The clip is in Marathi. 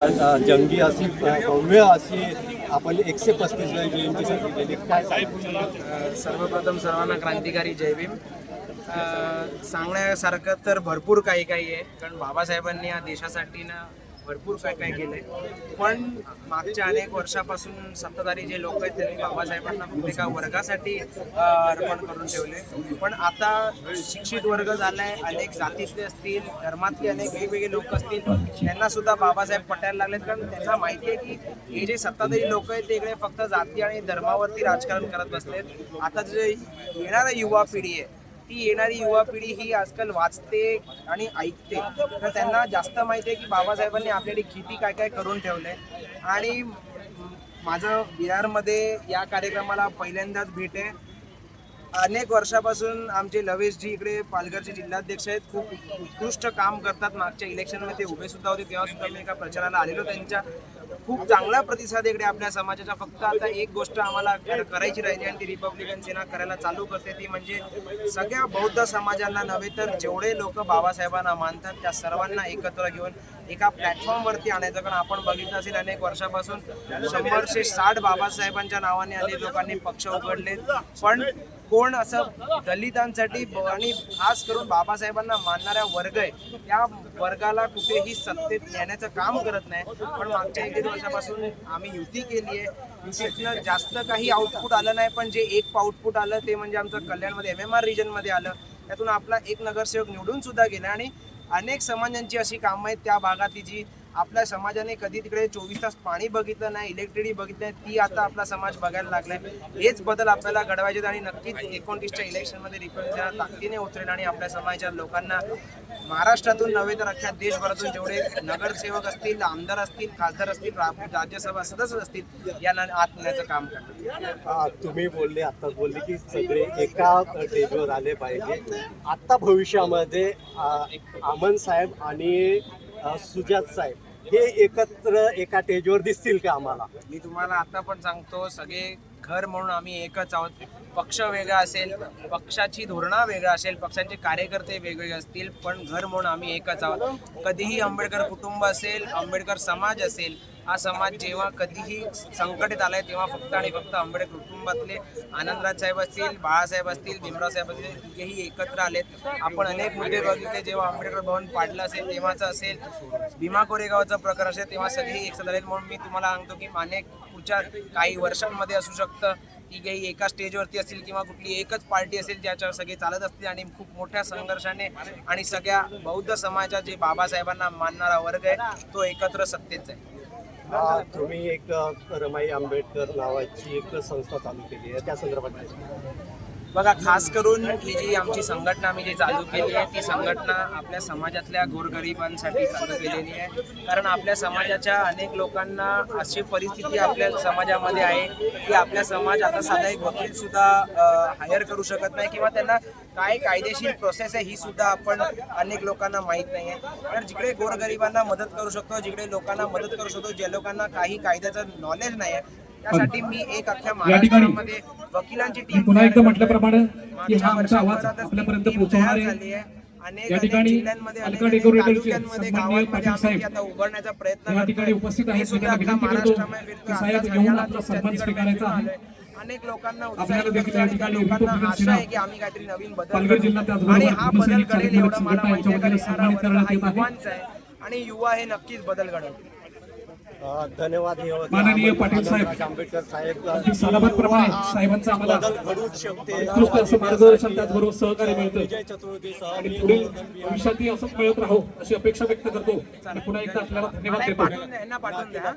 जंगी अशी भव्य अशी आपण 135 जयंतीसाठी गेली काय सर्वप्रथम सर्वांना क्रांतिकारी जय भीम. सांगण्यासारखं तर भरपूर काही आहे, कारण बाबासाहेबांनी या देशासाठी ना भरपूर काय केले. पण मागच्या अनेक वर्षापासून सत्ताधारी जे लोक आहेत त्यांनी बाबासाहेबांना फक्त एका वर्गासाठी अर्पण करून ठेवले. पण आता शिक्षित वर्ग झालाय, अनेक जातीतले असतील, धर्मातले अनेक वेगवेगळे लोक असतील, त्यांना सुद्धा बाबासाहेब पटायला लागलेत. कारण त्यांना माहिती आहे की हे जे सत्ताधारी लोक आहेत ते इकडे फक्त जाती आणि धर्मावरती राजकारण करत बसलेत. आता जे येणारी युवा पिढी आहे, ती येणारी युवा पिढी ही आजकाल वाचते आणि ऐकते, तर त्यांना जास्त माहिती आहे की बाबासाहेबांनी आपल्याकडे किती काय करून ठेवलंय. आणि माझं बिहारमध्ये या कार्यक्रमाला पहिल्यांदाच भेट आहे. अनेक वर्षापासून आमचे लवेशजी इकडे पालघरचे जिल्हाध्यक्ष आहेत, खूप उत्कृष्ट काम करतात. मागच्या इलेक्शनमध्ये ते उभे सुद्धा होते, तेव्हा सुद्धा मी एका प्रचाराला आलेलो. त्यांच्या खूप चांगला प्रतिसाद इकडे आपल्या समाजाचा. फक्त आता एक गोष्ट आम्हाला करायची राहिली आणि ती रिपब्लिकन सेना करायला चालू करते, ती म्हणजे सगळ्या बौद्ध समाजांना नव्हे तर जेवढे लोक बाबासाहेबांना मानतात त्या सर्वांना एकत्र घेऊन एका प्लॅटफॉर्मवरती आणायचं. कारण आपण बघितलं असेल अनेक वर्षापासून 160 बाबासाहेबांच्या नावाने अनेक लोकांनी पक्ष उघडले, पण कोण असं दलितांसाठी आणि खास करून बाबासाहेबांना मानणाऱ्या वर्ग आहे त्या वर्गाला कुठेही सत्तेत नेण्याचं काम करत नाही. पण मागच्या 1-1.5 वर्षापासून आम्ही युती केली आहे. युतीतनं जास्त काही आउटपुट आलं नाही, पण जे एक आउटपुट आलं ते म्हणजे आमचं कल्याणमध्ये MMR रिजनमध्ये आलं. त्यातून आपला एक नगरसेवक निवडून सुद्धा गेला. आणि अनेक समाजांची अशी कामं आहेत त्या भागातली जी आपल्या समाजाने कधी तिकडे 24 तास पाणी बघितलं नाही, इलेक्ट्रिसिटी बघितलं नाही, ती आता आपला समाज बघायला लागलाय. हेच बदल आपल्याला घडवायचे आणि नक्कीच 29च्या इलेक्शनमध्ये रिपब्लिकन ताकदीने उतरेल आणि आपल्या समाजाच्या लोकांना महाराष्ट्रातून नव्हे तर अख्ख्या देशभरातून जेवढे नगरसेवक असतील, आमदार असतील, खासदार असतील, राज्यसभा सदस्य असतील यांना आत नेण्याचं काम करणार. तुम्ही आत्ताच बोलले की सगळे एका स्टेजवर आले पाहिजे. आत्ता भविष्यामध्ये अमन साहेब आणि सुजात साहेब हे एकत्र एका स्टेजवर दिसतील का आम्हाला? मी तुम्हाला आता पण सांगतो, सगळे घर म्हणून आम्ही एकच आहोत. पक्ष वेगळा असेल, पक्षाची धोरणं वेगळं असेल, पक्षांचे कार्यकर्ते वेगवेगळे असतील, पण घर म्हणून आम्ही एकच आहोत. कधीही आंबेडकर कुटुंब असेल, आंबेडकर समाज असेल, हा समाज जेव्हा कधीही संकटात आलाय तेव्हा फक्त आणि फक्त आंबेडकर कुटुंबातले आनंदराज साहेब असतील, बाळासाहेब असतील, भीमराव साहेब असतील, तिघेही एकत्र आलेत. आपण अनेक मुद्दे बघितले, जेव्हा आंबेडकर भवन पाडलं असेल तेव्हाचं असेल, भीमा कोरेगावचं प्रकरण असेल, तेव्हा सगळेही एकत्र आलेत. म्हणून मी तुम्हाला सांगतो की अनेक पुढच्या काही वर्षांमध्ये असू शकतं तिघेही एका स्टेजवरती असतील किंवा कुठली एकच पार्टी असेल ज्याच्यावर सगळे चालत असतील आणि खूप मोठ्या संघर्षाने आणि सगळ्या बौद्ध समाजाचा जे बाबासाहेबांना मानणारा वर्ग आहे तो एकत्र सत्तेत जाईल. तुम्ही एक रमाई आंबेडकर नावाची एक संस्था चालू केली आहे, त्या संदर्भात बघा, खास करून ही जी आमची संघटना आम्ही जी चालू केली आहे ती संघटना आपल्या समाजातल्या गोरगरिबांसाठी चालू केलेली आहे. कारण आपल्या समाजाच्या अनेक लोकांना अशी परिस्थिती आपल्या समाजामध्ये आहे की आपल्या समाज आता साधा एक वकील सुद्धा हायर करू शकत नाही किंवा त्यांना काय कायदेशीर प्रोसेस आहे ही सुद्धा आपण अनेक लोकांना माहीत नाही आहे. तर जिकडे गोरगरिबांना मदत करू शकतो, जिकडे लोकांना मदत करू शकतो, ज्या लोकांना काही कायद्याचं नॉलेज नाही आहे, त्यासाठी मी एक अख्ख्या महाराष्ट्रामध्ये वकिलांची टीम पुन्हा एकदा म्हटल्याप्रमाणे की हा मागच्या आमचा आवाज वर्षभरातच आपल्यापर्यंत टीम पोहोचवणार तयार आहे. झाली आहे. अनेक या ठिकाणी जिल्ह्यांमध्ये, अलका अनेक डेकोरेटरचे तालुक्यांमध्ये, सन्माननीय गावांमध्ये पाटील आम्ही साहेब आता उघडण्याचा प्रयत्न या ठिकाणी उपस्थित आहेत. सुद्धा त्यांना अख्खा विनंती करतो महाराष्ट्रामध्ये की फिरतो. साहेब आता येऊन हरियाणा, आपला सन्मान चंदीगड स्वीकारायचा आहे. आलोय. अनेक लोकांना आपल्याला उत्साहित देखील करतो या आणि ठिकाणी त्या लोकांना रिपब्लिकन आशा सेना आहे की आम्ही काहीतरी नवीन बदल पालघर जिल्हा करू त्याचबरोबर आणि हा बदल युवसैनिक करेल चालक एवढं मला संघटना माहिती आहे. कारण यांच्या येणारा वतीने वर्ग हा सन्मानित करण्यात येत आहे. युवांचा आहे आणि युवा हे नक्कीच बदल घडवतील. धन्यवाद. माननीय पाटील साहेब आंबेडकर साहेब सालाबादप्रमाणे साहेबांचं आम्हाला बदल घडूच शकते. उत्कृष्ट असं मार्गदर्शन त्याचबरोबर सहकार्य मिळतं विजय चतुर्थीसह आणि पुढील भविष्यातही असंच मिळत राहो अशी अपेक्षा व्यक्त करतो आणि पुन्हा एकदा आपल्याला धन्यवाद देतो. यांना पाठवून द्या.